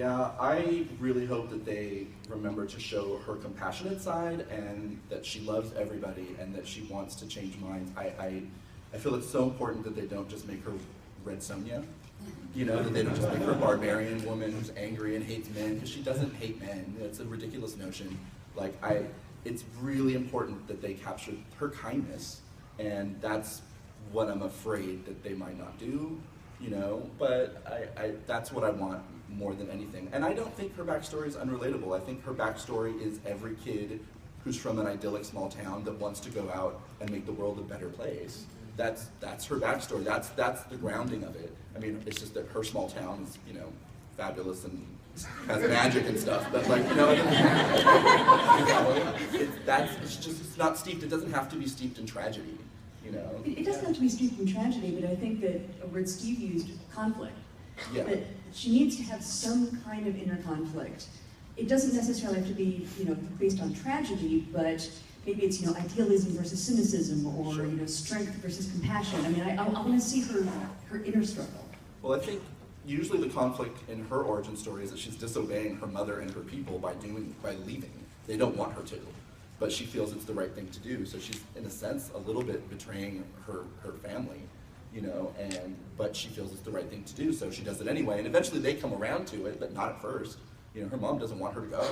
Yeah, I really hope that they remember to show her compassionate side and that she loves everybody and that she wants to change minds. I feel it's so important that they don't just make her Red Sonja, you know, that they don't just make her a barbarian woman who's angry and hates men, because she doesn't hate men. It's a ridiculous notion. Like, it's really important that they capture her kindness, and that's what I'm afraid that they might not do, you know, but that's what I want more than anything. And I don't think her backstory is unrelatable. I think her backstory is every kid who's from an idyllic small town that wants to go out and make the world a better place. That's her backstory. That's the grounding of it. I mean, it's just that her small town is, you know, fabulous and has magic and stuff. But like, you know, it's not steeped. It doesn't have to be steeped in tragedy. You know. It doesn't have to be steeped in tragedy, but I think that a word Steve used, conflict. Yeah. That she needs to have some kind of inner conflict. It doesn't necessarily have to be, you know, based on tragedy, but maybe it's, you know, idealism versus cynicism, or you know, strength versus compassion. I mean, I want to see her inner struggle. Well, I think usually the conflict in her origin story is that she's disobeying her mother and her people by leaving. They don't want her to, but she feels it's the right thing to do. So she's, in a sense, a little bit betraying her family, you know, but she feels it's the right thing to do, so she does it anyway. And eventually they come around to it, but not at first. You know, her mom doesn't want her to go,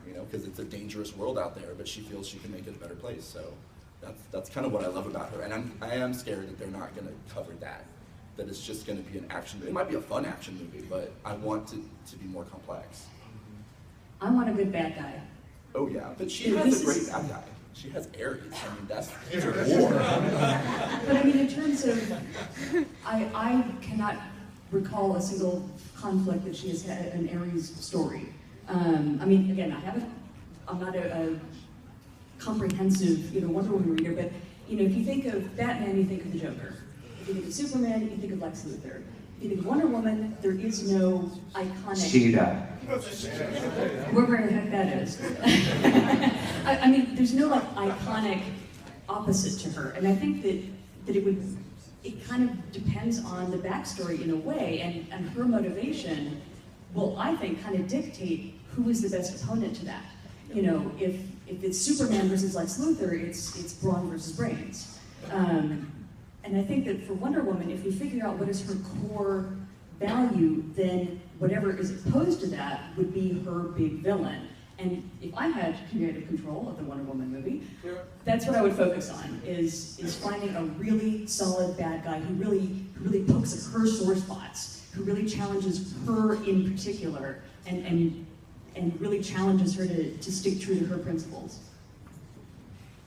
you know, because it's a dangerous world out there, but she feels she can make it a better place. So that's kind of what I love about her. And I am scared that they're not going to cover that it's just going to be an action movie. It might be a fun action movie, but I want it to be more complex. I want a good bad guy. Oh yeah, but she has a great bad guy. She has Ares. I mean, that's war. But I mean, in terms of, I cannot recall a single conflict that she has had an Ares story. I mean, again, I'm not a comprehensive, you know, Wonder Woman reader, but you know, if you think of Batman, you think of the Joker. If you think of Superman, you think of Lex Luthor. If you think of Wonder Woman, there is no iconic. Sheeta. Wherever the heck that is. I mean, there's no like iconic opposite to her, and I think that it kind of depends on the backstory in a way, and her motivation will, I think, kind of dictate who is the best opponent to that. You know, if it's Superman versus Lex Luthor, it's brawn versus brains. And I think that for Wonder Woman, if we figure out what is her core value, then whatever is opposed to that would be her big villain. And if I had creative control of the Wonder Woman movie, that's what I would focus on, is finding a really solid bad guy who really pokes at her sore spots, who really challenges her in particular, and really challenges her to stick true to her principles.